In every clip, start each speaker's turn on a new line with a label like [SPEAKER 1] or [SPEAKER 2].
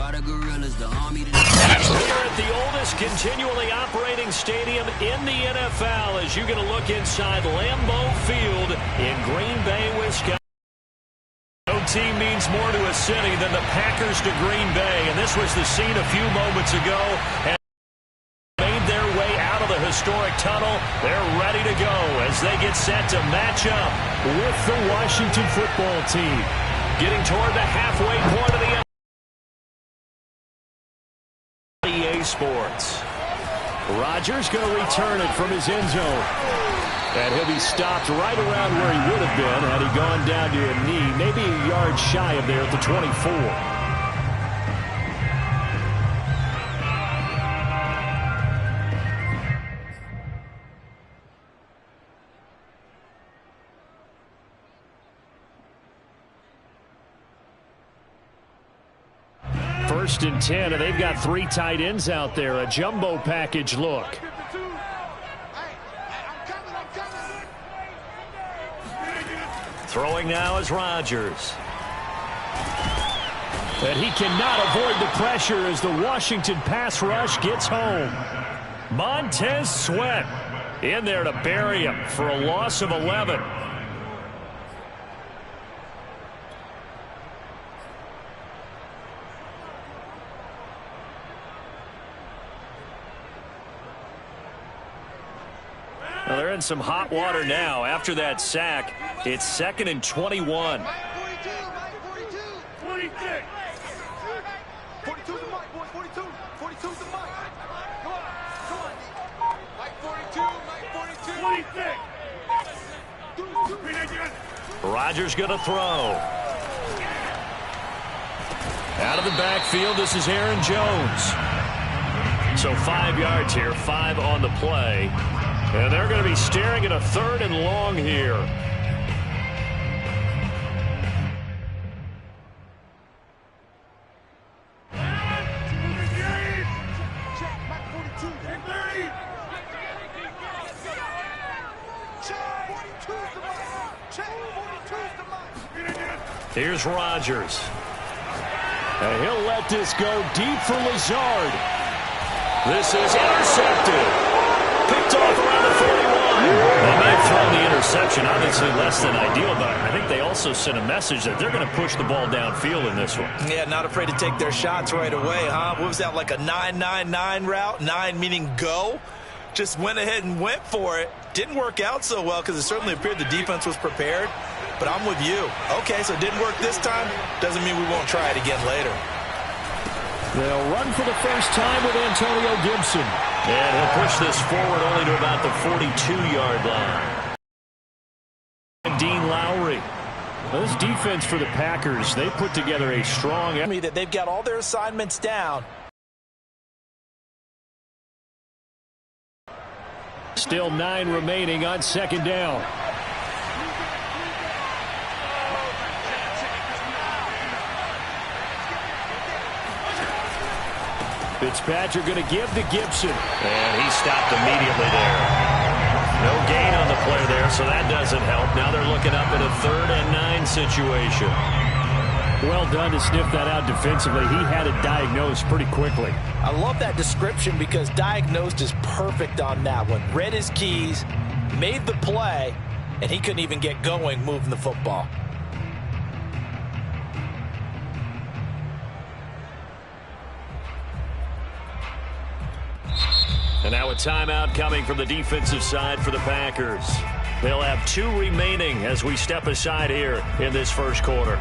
[SPEAKER 1] Why the gorillas, the army, the...
[SPEAKER 2] We're at the oldest continually operating stadium in the NFL as you get a look inside Lambeau Field in Green Bay, Wisconsin. No team means more to a city than the Packers to Green Bay, and this was the scene a few moments ago. And made their way out of the historic tunnel. They're ready to go as they get set to match up with the Washington football team. Getting toward the halfway point of the EA Sports. Rodgers going to return it from his end zone. And he'll be stopped right around where he would have been had he gone down to a knee, maybe a yard shy of there at the 24. First and 10, and they've got three tight ends out there. A jumbo package look. Throwing now is Rodgers. And he cannot avoid the pressure as the Washington pass rush gets home. Montez Sweat in there to bury him for a loss of 11. Well, they're in some hot water now. After that sack, it's 2nd and 21. 42. Rodgers going to throw. Out of the backfield, this is Aaron Jones. So 5 yards here, 5 on the play. And they're going to be staring at a 3rd and long here. Here's Rodgers. And he'll let this go deep for Lazard. This is intercepted. Picked off around the 41. They may have thrown the interception, obviously less than ideal, but I think they also sent a message that they're going to push the ball downfield in this one.
[SPEAKER 3] Yeah, not afraid to take their shots right away, huh? What was that, like a 9-9-9 route? 9 meaning go? Just went ahead and went for it. Didn't work out so well because it certainly appeared the defense was prepared, but I'm with you. Okay, so it didn't work this time. Doesn't mean we won't try it again later.
[SPEAKER 2] They'll run for the first time with Antonio Gibson. And he'll push this forward only to about the 42-yard line. And Dean Lowry. Well, this defense for the Packers, they put together a strong...
[SPEAKER 3] that they've got all their assignments down.
[SPEAKER 2] Still 9 remaining on 2nd down. Fitzpatrick going to give to Gibson. And he stopped immediately there. No gain on the play there, so that doesn't help. Now they're looking up at a 3rd and 9 situation. Well done to sniff that out defensively. He had it diagnosed pretty quickly.
[SPEAKER 3] I love that description because diagnosed is perfect on that one. Read his keys, made the play, and he couldn't even get going moving the football.
[SPEAKER 2] And now a timeout coming from the defensive side for the Packers. They'll have 2 remaining as we step aside here in this first quarter.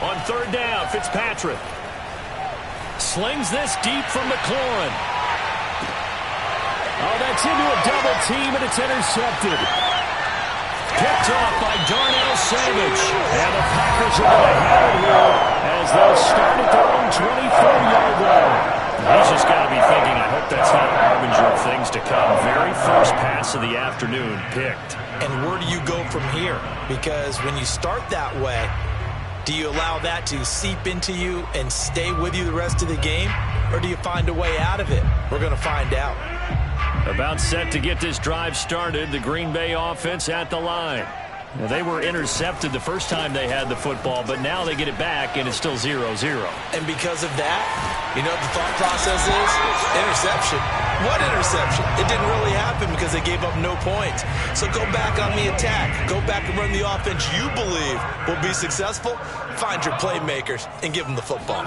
[SPEAKER 2] On 3rd down, Fitzpatrick slings this deep from McLaurin. Oh, that's into a double team, and it's intercepted. Picked off by Darnell Savage. And the Packers are going to have it here as as they'll start at their own 24-yard line. He's just got to be thinking, I hope that's not a harbinger of things to come. Very first pass of the afternoon picked.
[SPEAKER 3] And where do you go from here? Because when you start that way, do you allow that to seep into you and stay with you the rest of the game? Or do you find a way out of it? We're going to find out.
[SPEAKER 2] About set to get this drive started, the Green Bay offense at the line. Now, they were intercepted the first time they had the football, but now they get it back, and it's still 0-0.
[SPEAKER 3] And because of that, you know what the thought process is? Interception. What interception? It didn't really happen because they gave up no points. So go back on the attack. Go back and run the offense you believe will be successful. Find your playmakers and give them the football.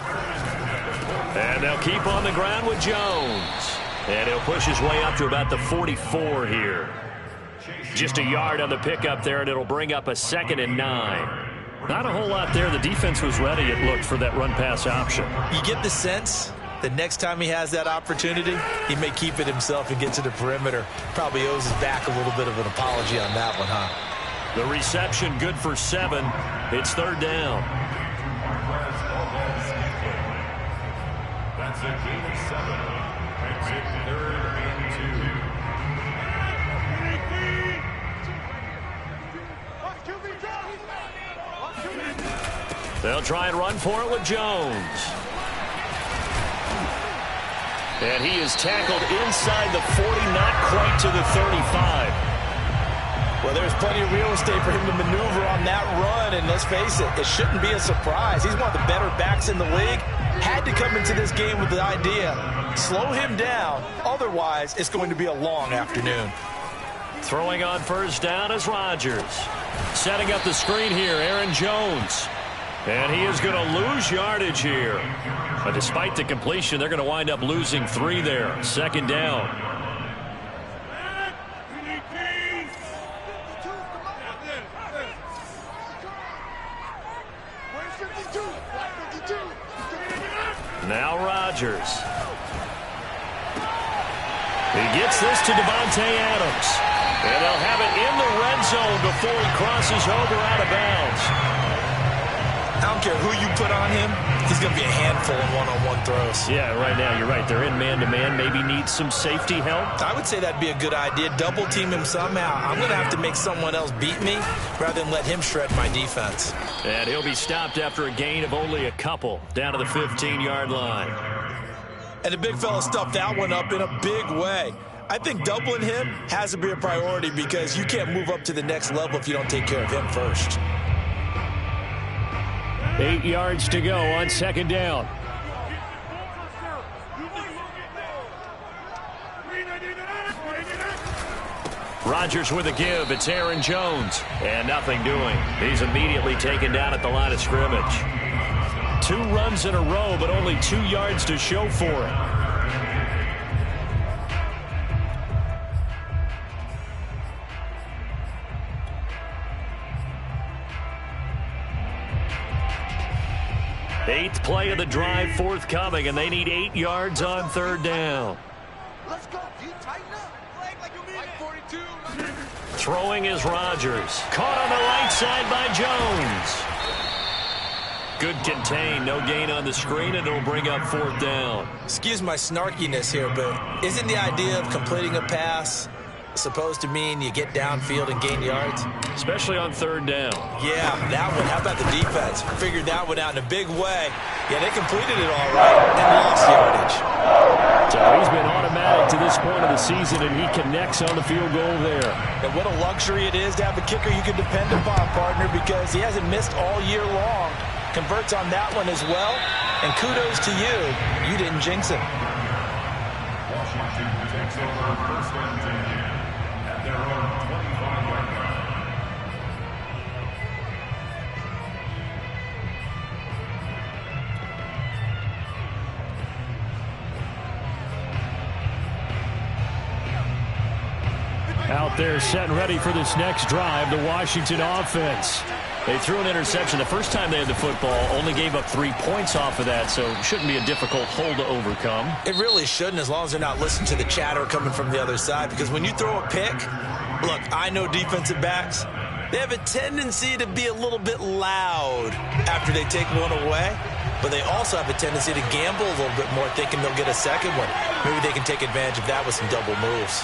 [SPEAKER 2] And they'll keep on the ground with Jones. And he'll push his way up to about the 44 here. Just a yard on the pickup there, and it'll bring up a 2nd and 9. Not a whole lot there. The defense was ready, it looked, for that run-pass option. You
[SPEAKER 3] get the sense that next time he has that opportunity, he may keep it himself and get to the perimeter. Probably owes his back a little bit of an apology on that one, huh?
[SPEAKER 2] The reception good for 7. It's 3rd down.
[SPEAKER 4] That's a gain of 7. It's 3rd and 2.
[SPEAKER 2] They'll try and run for it with Jones. And he is tackled inside the 40, not quite to the 35.
[SPEAKER 3] Well, there's plenty of real estate for him to maneuver on that run, and let's face it, it shouldn't be a surprise. He's one of the better backs in the league. Had to come into this game with the idea, slow him down, otherwise it's going to be a long afternoon.
[SPEAKER 2] Throwing on 1st down is Rodgers. Setting up the screen here, Aaron Jones. And he is going to lose yardage here. But despite the completion, they're going to wind up losing 3 there. 2nd down. Now Rodgers. He gets this to Devontae Adams. And they'll have it in the red zone before he crosses over out of bounds.
[SPEAKER 3] I don't care who you put on him, he's going to be a handful in one-on-one throws.
[SPEAKER 2] Yeah, right now, you're right. They're in man-to-man. Maybe need some safety help.
[SPEAKER 3] I would say that'd be a good idea. Double team him somehow. I'm going to have to make someone else beat me rather than let him shred my defense.
[SPEAKER 2] And he'll be stopped after a gain of only a couple down to the 15-yard line.
[SPEAKER 3] And the big fella stuffed that one up in a big way. I think doubling him has to be a priority because you can't move up to the next level if you don't take care of him first.
[SPEAKER 2] 8 yards to go on 2nd down. Rodgers with a give. It's Aaron Jones. And nothing doing. He's immediately taken down at the line of scrimmage. 2 runs in a row, but only 2 yards to show for it. Eighth play of the drive forthcoming, and they need 8 yards on 3rd down.
[SPEAKER 5] Let's go. You tighten up. Flag like you mean it. 42.
[SPEAKER 2] Throwing is Rodgers. Caught on the right side by Jones. Good contain. No gain on the screen, and it'll bring up 4th down.
[SPEAKER 3] Excuse my snarkiness here, but isn't the idea of completing a pass supposed to mean you get downfield and gain yards?
[SPEAKER 2] Especially on 3rd down.
[SPEAKER 3] Yeah, that one. How about the defense? Figured that one out in a big way. Yeah, they completed it all right and lost yardage.
[SPEAKER 2] So he's been automatic to this point of the season, and he connects on the field goal there.
[SPEAKER 3] And what a luxury it is to have a kicker you can depend upon, partner, because he hasn't missed all year long. Converts on that one as well. And kudos to you. You didn't jinx him.
[SPEAKER 4] Washington takes over 1st and 10 at their own 25-yard line.
[SPEAKER 2] Out there set and ready for this next drive, the Washington offense. They threw an interception the first time they had the football, only gave up 3 points off of that, so it shouldn't be a difficult hole to overcome.
[SPEAKER 3] It really shouldn't, as long as they're not listening to the chatter coming from the other side, because when you throw a pick, look, I know defensive backs, they have a tendency to be a little bit loud after they take one away. but they also have a tendency to gamble a little bit more, thinking they'll get a second one. Maybe they can take advantage of that with some double moves.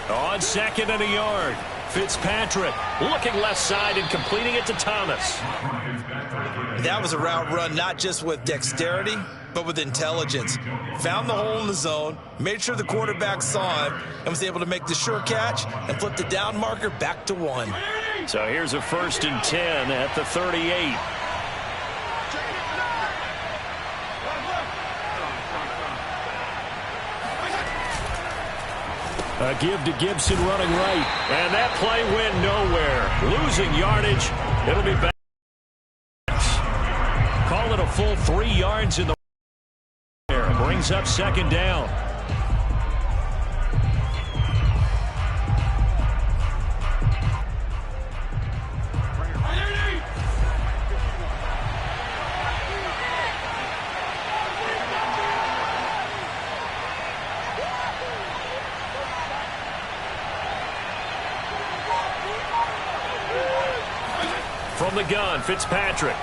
[SPEAKER 2] On second and a yard, Fitzpatrick looking left side and completing it to Thomas.
[SPEAKER 3] That was a route run not just with dexterity, but with intelligence. Found the hole in the zone, made sure the quarterback saw him, and was able to make the sure catch and flip the down marker back to 1.
[SPEAKER 2] So here's a 1st and 10 at the 38. A give to Gibson running right. And that play went nowhere. Losing yardage. It'll be back. Call it a full 3 yards in the air. Brings up 2nd down. From the gun, Fitzpatrick.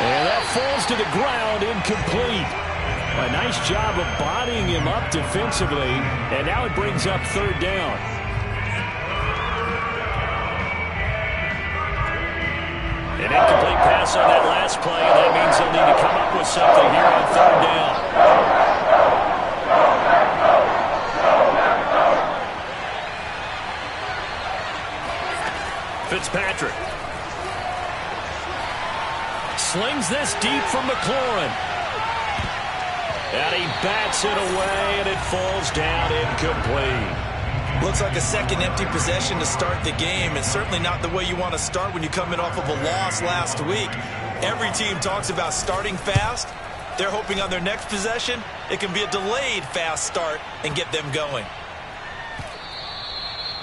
[SPEAKER 2] And that falls to the ground, incomplete. A nice job of bodying him up defensively, and now it brings up 3rd down. An incomplete pass on that last play, and that means they'll need to come up with something here on 3rd down. Fitzpatrick slings this deep from McLaurin. And he bats it away, and it falls down incomplete.
[SPEAKER 3] Looks like a second empty possession to start the game, and certainly not the way you want to start when you're coming off of a loss last week. Every team talks about starting fast. They're hoping on their next possession, it can be a delayed fast start and get them going.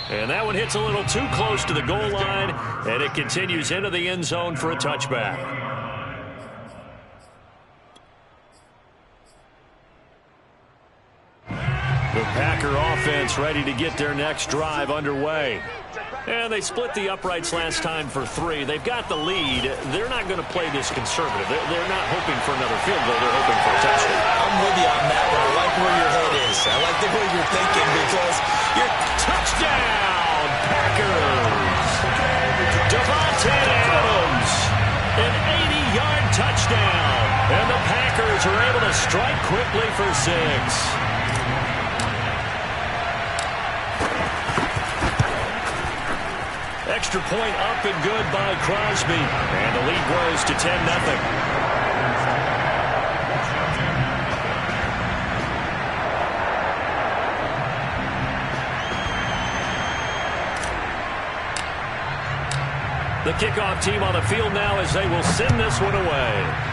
[SPEAKER 2] And that one hits a little too close to the goal line, and it continues into the end zone for a touchback. The Packer offense ready to get their next drive underway. And they split the uprights last time for 3. They've got the lead. They're not going to play this conservative. They're not hoping for another field goal. They're hoping for a touchdown.
[SPEAKER 3] I'm with you on that one. I like where your head is. I like the way you're thinking because you're
[SPEAKER 2] touchdown, Packers. Devontae Adams, an 80-yard touchdown. And the Packers are able to strike quickly for 6. Extra point up and good by Crosby. And the lead grows to 10-0. The kickoff team on the field now as they will send this one away.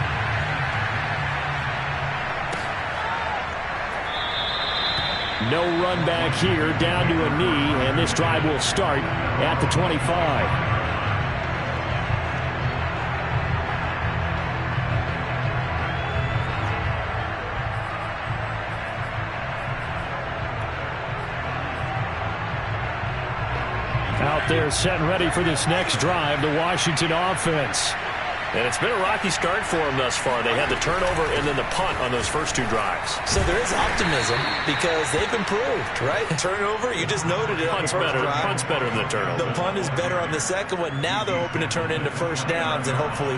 [SPEAKER 2] No run back here, down to a knee, and this drive will start at the 25. Out there set and ready for this next drive, the Washington offense. And it's been a rocky start for them thus far. They had the turnover and then the punt on those first 2 drives.
[SPEAKER 3] So there is optimism because they've improved, right? Turnover, you just noted it on the first drive.
[SPEAKER 2] Punt's better than the turnover.
[SPEAKER 3] The punt is better on the second one. Now they're hoping to turn into first downs and hopefully